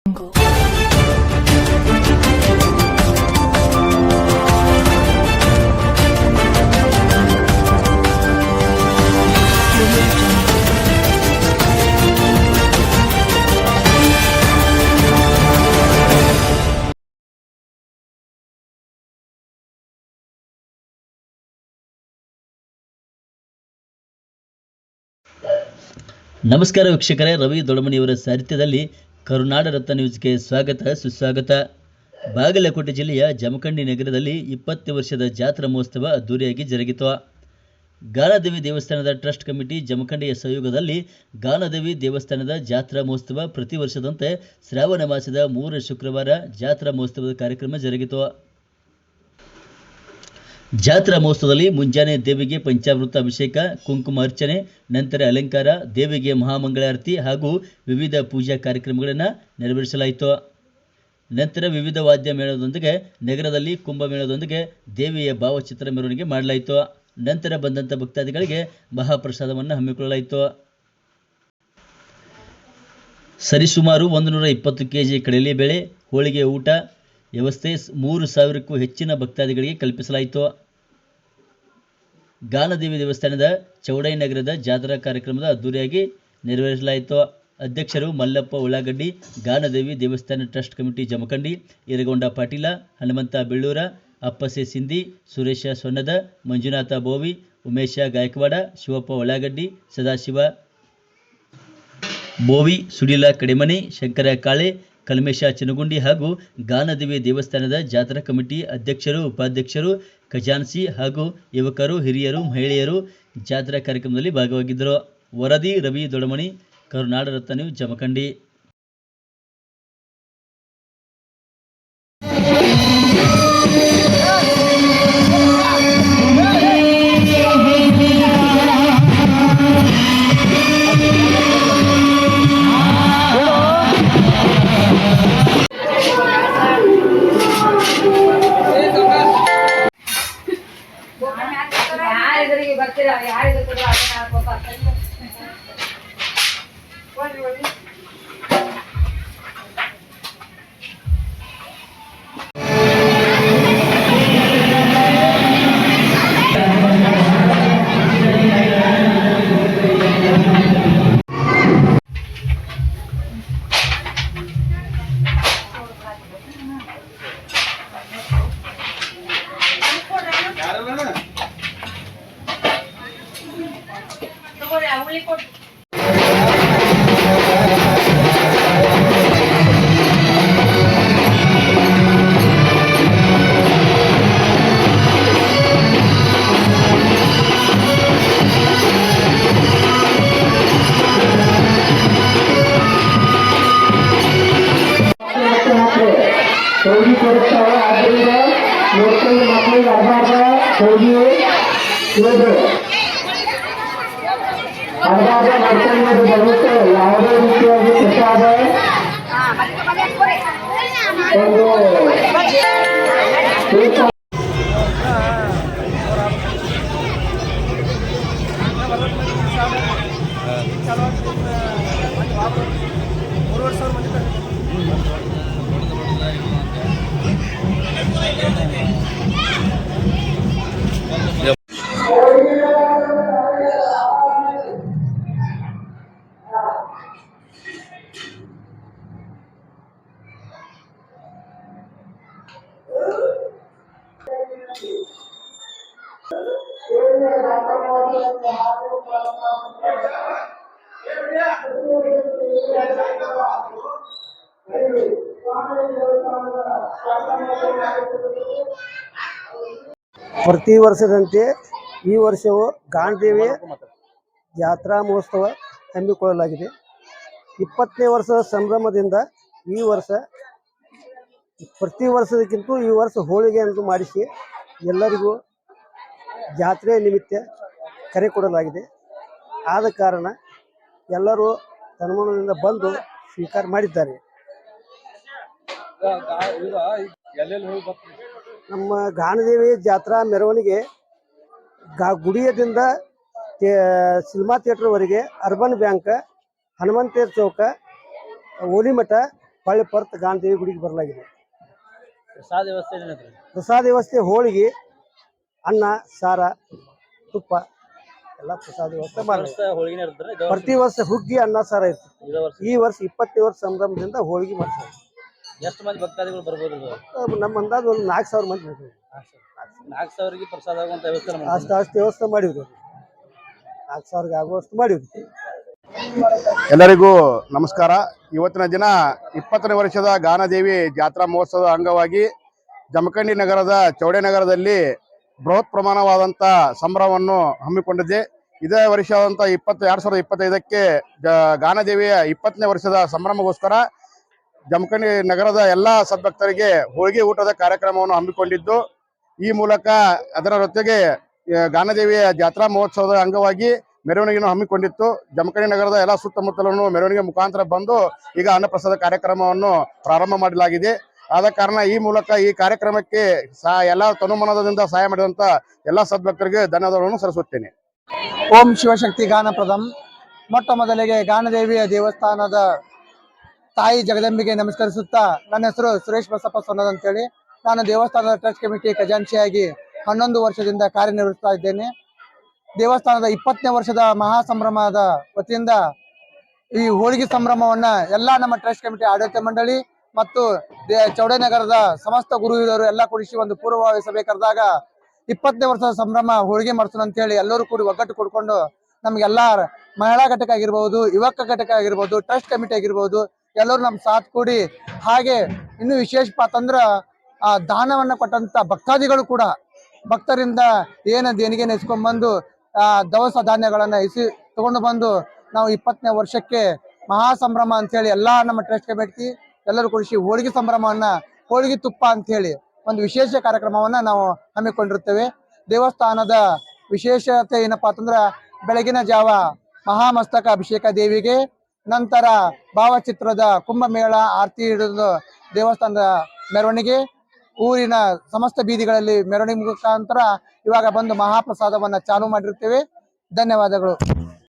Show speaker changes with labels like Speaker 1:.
Speaker 1: ನಮಸ್ಕಾರ ವೀಕ್ಷಕರೇ, ರವಿ ದೊಡಮನಿಯವರ ಸಾಹಿತ್ಯದಲ್ಲಿ ಕರುನಾಡ ರತ್ನ ನ್ಯೂಸ್ಗೆ ಸ್ವಾಗತ ಸುಸ್ವಾಗತ. ಬಾಗಲಕೋಟೆ ಜಿಲ್ಲೆಯ ಜಮಖಂಡಿ ನಗರದಲ್ಲಿ 20 ವರ್ಷದ ಜಾತ್ರಾ ಮಹೋತ್ಸವ ಅದ್ದೂರಿಯಾಗಿ ಜರುಗಿತು. ಗಾನದೇವಿ ದೇವಸ್ಥಾನದ ಟ್ರಸ್ಟ್ ಕಮಿಟಿ ಜಮಖಂಡಿಯ ಸಹಯೋಗದಲ್ಲಿ ಗಾನದೇವಿ ದೇವಸ್ಥಾನದ ಜಾತ್ರಾ ಮಹೋತ್ಸವ ಪ್ರತಿ ವರ್ಷದಂತೆ ಶ್ರಾವಣ ಮಾಸದ 3 ಶುಕ್ರವಾರ ಜಾತ್ರಾ ಮಹೋತ್ಸವದ ಕಾರ್ಯಕ್ರಮ ಜರುಗಿತು. ಜಾತ್ರಾ ಮಹೋತ್ಸವದಲ್ಲಿ ಮುಂಜಾನೆ ದೇವಿಗೆ ಪಂಚಾಮೃತ ಅಭಿಷೇಕ, ಕುಂಕುಮ ಅರ್ಚನೆ, ನಂತರ ಅಲಂಕಾರ, ದೇವಿಗೆ ಮಹಾಮಂಗಳಾರತಿ ಹಾಗೂ ವಿವಿಧ ಪೂಜಾ ಕಾರ್ಯಕ್ರಮಗಳನ್ನು ನೆರವೇರಿಸಲಾಯಿತು. ನಂತರ ವಿವಿಧ ವಾದ್ಯ ಮೇಳದೊಂದಿಗೆ ನಗರದಲ್ಲಿ ಕುಂಭಮೇಳದೊಂದಿಗೆ ದೇವಿಯ ಭಾವಚಿತ್ರ ಮೆರವಣಿಗೆ ಮಾಡಲಾಯಿತು. ನಂತರ ಬಂದಂಥ ಭಕ್ತಾದಿಗಳಿಗೆ ಮಹಾಪ್ರಸಾದವನ್ನು ಹಮ್ಮಿಕೊಳ್ಳಲಾಯಿತು. ಸರಿಸುಮಾರು 120 kg ಕಡಲೆಬೇಳೆ ಹೋಳಿಗೆ ಊಟ ವ್ಯವಸ್ಥೆ 3000ಕ್ಕೂ ಹೆಚ್ಚಿನ ಭಕ್ತಾದಿಗಳಿಗೆ ಕಲ್ಪಿಸಲಾಯಿತು. ಗಾನದೇವಿ ದೇವಸ್ಥಾನದ ಚೌಡೈ ನಗರದ ಜಾತ್ರಾ ಕಾರ್ಯಕ್ರಮದ ಅದ್ದೂರಿಯಾಗಿ ನೆರವೇರಿಸಲಾಯಿತು. ಅಧ್ಯಕ್ಷರು ಮಲ್ಲಪ್ಪ ಉಳ್ಳಾಗಡ್ಡಿ, ಗಾನದೇವಿ ದೇವಸ್ಥಾನ ಟ್ರಸ್ಟ್ ಕಮಿಟಿ ಜಮಖಂಡಿ, ಈರಗೊಂಡ ಪಾಟೀಲ, ಹನುಮಂತ ಬೆಳ್ಳೂರ, ಅಪ್ಪಸೆ ಸಿಂಧಿ, ಸುರೇಶ ಸೊನ್ನದ, ಮಂಜುನಾಥ ಬೋವಿ, ಉಮೇಶ ಗಾಯಕ್ವಾಡ, ಶಿವಪ್ಪ ಉಳ್ಳಾಗಡ್ಡಿ, ಸದಾಶಿವ ಬೋವಿ, ಸುಡಿಲ ಕಡಿಮನಿ, ಶಂಕರ ಕಾಳೆ, ಕಲ್ಮೇಶ ಚಿನಗುಂಡಿ ಹಾಗೂ ಗಾನದೇವಿ ದೇವಸ್ಥಾನದ ಜಾತ್ರಾ ಕಮಿಟಿ ಅಧ್ಯಕ್ಷರು, ಉಪಾಧ್ಯಕ್ಷರು, ಖಜಾನ್ಸಿ ಹಾಗೂ ಯುವಕರು, ಹಿರಿಯರು, ಮಹಿಳೆಯರು ಜಾತ್ರಾ ಕಾರ್ಯಕ್ರಮದಲ್ಲಿ ಭಾಗವಾಗಿದ್ದರು. ವರದಿ ರವಿ ದೊಡಮನಿ, ಕರುನಾಡ ರತ್ನ ನ್ಯೂಸ್, ಜಮಖಂಡಿ.
Speaker 2: ಹೋಗಿ ಕೊಡುತ್ತಾರೆ. ಆದ್ದರಿಂದ ಮಕ್ಕಳಿಗೆ ಅರ್ಧ ಹೋಗಿ ಇರೋದು ಅರ್ಧ ಮಕ್ಕಳಿಗೆ ಬರುತ್ತೆ. ಯಾವುದೇ ರೀತಿಯಾಗಿ ಪ್ರಸಾದ ಪ್ರತಿ ವರ್ಷದಂತೆ ಈ ವರ್ಷವೂ ಗಾನದೇವಿ ಜಾತ್ರಾ ಮಹೋತ್ಸವ ಹಮ್ಮಿಕೊಳ್ಳಲಾಗಿದೆ. 20ನೇ ವರ್ಷದ ಸಂಭ್ರಮದಿಂದ ಈ ವರ್ಷ ಪ್ರತಿ ವರ್ಷದಕ್ಕಿಂತ ಈ ವರ್ಷ ಹೋಳಿಗೆಯನ್ನು ಮಾಡಿಸಿ ಎಲ್ಲರಿಗೂ ಜಾತ್ರೆ ನಿಮಿತ್ತ ಕರೆ ಕೊಡಲಾಗಿದೆ. ಆದ ಕಾರಣ ಎಲ್ಲರೂ ತನ್ಮನದಿಂದ ಬಂದು ಸ್ವೀಕಾರ ಮಾಡಿದ್ದಾರೆ. ನಮ್ಮ ಗಾನದೇವಿ ಜಾತ್ರಾ ಮೆರವಣಿಗೆ ಗುಡಿಯದಿಂದ ಸಿನಿಮಾ ಥಿಯೇಟರ್ವರೆಗೆ, ಅರ್ಬನ್ ಬ್ಯಾಂಕ್, ಹನುಮಂತೇರ್ ಚೌಕ, ಓಲಿಮಠ
Speaker 3: ಹೊಳ್ಳಿ ಪರ್ತ್ ಗಾಂಧಿ ಗುಡಿಗೆ ಬರಲಾಗಿದೆ.
Speaker 1: ಪ್ರಸಾದ ವ್ಯವಸ್ಥೆ ಏನೇನೈತ್ರಿ?
Speaker 3: ಪ್ರಸಾದ ವ್ಯವಸ್ಥೆ ಹೋಳಿಗೆ, ಅನ್ನ, ಸಾರ, ತುಪ್ಪ ಎಲ್ಲ ಪ್ರಸಾದ ವ್ಯವಸ್ಥೆ ಮಾಡಲಾಗಿದೆ.
Speaker 1: ಹೋಳಿಗೆನೇ ಇರ್ತಾರೆ ಇದು
Speaker 3: ಪ್ರತಿ ವರ್ಷ ಹುಗ್ಗಿ ಅನ್ನ ಸಾರ ಇರ್ತದೆ.
Speaker 1: ಇದೇ ವರ್ಷ
Speaker 3: ಈ ವರ್ಷ 20 ವರ್ಷ ಸಂಭ್ರಮದಿಂದ ಹೋಳಿಗೆ ಮಾಡ್ತಾರೆ.
Speaker 1: ಎಷ್ಟು ಮಂದಿ ಭಕ್ತಾದಿಗಳು ಬರ್ಬೋದು ಇದು?
Speaker 3: ನಮ್ಮ ಅಂದಾಜು ಒಂದು 4,000 ಮಂದಿ ಬರ್ತಾರೆ.
Speaker 1: 4,000ಗೆ ಪ್ರಸಾದ ಆಗುವಂತ ವ್ಯವಸ್ಥೆ
Speaker 3: ಅಷ್ಟು ವ್ಯವಸ್ಥೆ ಮಾಡಿದ್ವಿ. 4,000ಗೆ ಆಗುವಷ್ಟು ಮಾಡಿದ್ವಿ.
Speaker 4: ಎಲ್ಲರಿಗೂ ನಮಸ್ಕಾರ. ಇವತ್ತಿನ ದಿನ 20ನೇ ವರ್ಷದ ಗಾನದೇವಿ ಜಾತ್ರಾ ಮಹೋತ್ಸವದ ಅಂಗವಾಗಿ ಜಮಖಂಡಿ ನಗರದ ಚೌಡೇನಗರದಲ್ಲಿ ಬೃಹತ್ ಪ್ರಮಾಣವಾದಂಥ ಸಂಭ್ರಮವನ್ನು ಹಮ್ಮಿಕೊಂಡಿದೆ. ಇದೇ ವರ್ಷವಾದಂಥ 2025ಕ್ಕೆ ಗಾನದೇವಿಯ 20ನೇ ವರ್ಷದ ಸಂಭ್ರಮಗೋಸ್ಕರ ಜಮಖಂಡಿ ನಗರದ ಎಲ್ಲ ಸದ್ಭಕ್ತರಿಗೆ ಹೋಳಿಗೆ ಊಟದ ಕಾರ್ಯಕ್ರಮವನ್ನು ಹಮ್ಮಿಕೊಂಡಿದ್ದು, ಈ ಮೂಲಕ ಅದರ ಜೊತೆಗೆ ಗಾನದೇವಿಯ ಜಾತ್ರಾ ಮಹೋತ್ಸವದ ಅಂಗವಾಗಿ ಮೆರವಣಿಗೆಯನ್ನು ಹಮ್ಮಿಕೊಂಡಿತ್ತು. ಜಮಖಂಡಿ ನಗರದ ಎಲ್ಲ ಸುತ್ತಮುತ್ತಲನ್ನು ಮೆರವಣಿಗೆ ಮುಖಾಂತರ ಬಂದು ಈಗ ಅನ್ನಪ್ರಸಾದ ಕಾರ್ಯಕ್ರಮವನ್ನು ಪ್ರಾರಂಭ ಮಾಡಲಾಗಿದೆ. ಆದ ಕಾರಣ ಈ ಮೂಲಕ ಈ ಕಾರ್ಯಕ್ರಮಕ್ಕೆ ಎಲ್ಲ ತನುಮನದಿಂದ ಸಹಾಯ ಮಾಡಿದಂತ ಎಲ್ಲ ಸದ್ಭಕ್ತರಿಗೆ ಧನ್ಯವಾದಗಳನ್ನು ಸಲ್ಲಿಸುತ್ತೇನೆ.
Speaker 3: ಓಂ ಶಿವಶಕ್ತಿ ಗಾನಪ್ರದಂ. ಮೊಟ್ಟ ಮೊದಲಿಗೆ ಗಾನದೇವಿಯ ದೇವಸ್ಥಾನದ ತಾಯಿ ಜಗದಂಬಿಗೆ ನಮಸ್ಕರಿಸುತ್ತಾ, ನನ್ನ ಹೆಸರು ಸುರೇಶ್ ಬಸಪ್ಪ ಸೊನ್ನದ್ ಅಂತೇಳಿ. ನಾನು ದೇವಸ್ಥಾನದ ಟ್ರಸ್ಟ್ ಕಮಿಟಿ ಖಜಾಂಚಿಯಾಗಿ 11 ವರ್ಷದಿಂದ ಕಾರ್ಯನಿರ್ವಹಿಸ್ತಾ ಇದ್ದೇನೆ. ದೇವಸ್ಥಾನದ 20ನೇ ವರ್ಷದ ಮಹಾ ಸಂಭ್ರಮದ ವತಿಯಿಂದ ಈ ಹೋಳಿಗೆ ಸಂಭ್ರಮವನ್ನ ಎಲ್ಲಾ ನಮ್ಮ ಟ್ರಸ್ಟ್ ಕಮಿಟಿ ಆಡಳಿತ ಮಂಡಳಿ ಮತ್ತು ಚೌಡೇನಗರದ ಸಮಸ್ತ ಗುರು ಹಿರಿಯರು ಎಲ್ಲ ಕೂಡಿಸಿ ಒಂದು ಪೂರ್ವಭಾವಿ ಸಭೆ ಕರೆದಾಗ 20ನೇ ವರ್ಷದ ಸಂಭ್ರಮ ಹೋಳಿಗೆ ಮಾಡಿಸೋಣ ಅಂತ ಹೇಳಿ ಎಲ್ಲರೂ ಕೂಡಿ ಒಗ್ಗಟ್ಟು ಕೊಡ್ಕೊಂಡು ನಮ್ಗೆಲ್ಲಾ ಮಹಿಳಾ ಘಟಕ ಆಗಿರ್ಬೋದು, ಯುವಕ ಘಟಕ ಆಗಿರ್ಬೋದು, ಟ್ರಸ್ಟ್ ಕಮಿಟಿ ಆಗಿರ್ಬೋದು, ಎಲ್ಲರೂ ನಮ್ ಸಾಥ್ ಕೂಡಿ, ಹಾಗೆ ಇನ್ನು ವಿಶೇಷ ಅಂತಂದ್ರ ದಾನವನ್ನ ಕೊಟ್ಟಂತ ಭಕ್ತಾದಿಗಳು ಕೂಡ ಭಕ್ತರಿಂದ ದೇಣಿಗೆ ನೆಸ್ಕೊಂಡ್ ಬಂದು ದವಸ ಧಾನ್ಯಗಳನ್ನ ತಗೊಂಡು ಬಂದು ನಾವು 20ನೇ ವರ್ಷಕ್ಕೆ ಮಹಾ ಸಂಭ್ರಮ ಅಂತ ಹೇಳಿ ಎಲ್ಲಾ ನಮ್ಮ ಟ್ರಸ್ಟ್ ಕಮಿಟಿ ಎಲ್ಲರೂ ಕೂಡಿಸಿ ಹೋಳಿಗೆ ಸಂಭ್ರಮವನ್ನ, ಹೋಳಿಗೆ ತುಪ್ಪ ಅಂತ ಹೇಳಿ ಒಂದು ವಿಶೇಷ ಕಾರ್ಯಕ್ರಮವನ್ನ ನಾವು ಹಮ್ಮಿಕೊಂಡಿರುತ್ತೇವೆ. ದೇವಸ್ಥಾನದ ವಿಶೇಷತೆ ಏನಪ್ಪಾ ಅಂತಂದ್ರ ಬೆಳಗಿನ ಜಾವ ಮಹಾಮಸ್ತಕ ಅಭಿಷೇಕ ದೇವಿಗೆ, ನಂತರ ಭಾವಚಿತ್ರದ ಕುಂಭಮೇಳ ಆರತಿ ಹಿಡಿದು ದೇವಸ್ಥಾನದ ಮೆರವಣಿಗೆ, ಊರಿನ ಸಮಸ್ತ ಬೀದಿಗಳಲ್ಲಿ ಮೆರವಣಿಗೆ ಮುಖಾಂತರ ಇವಾಗ ಬಂದು ಮಹಾಪ್ರಸಾದವನ್ನ ಚಾಲೂ ಮಾಡಿರುತ್ತೇವೆ. ಧನ್ಯವಾದಗಳು.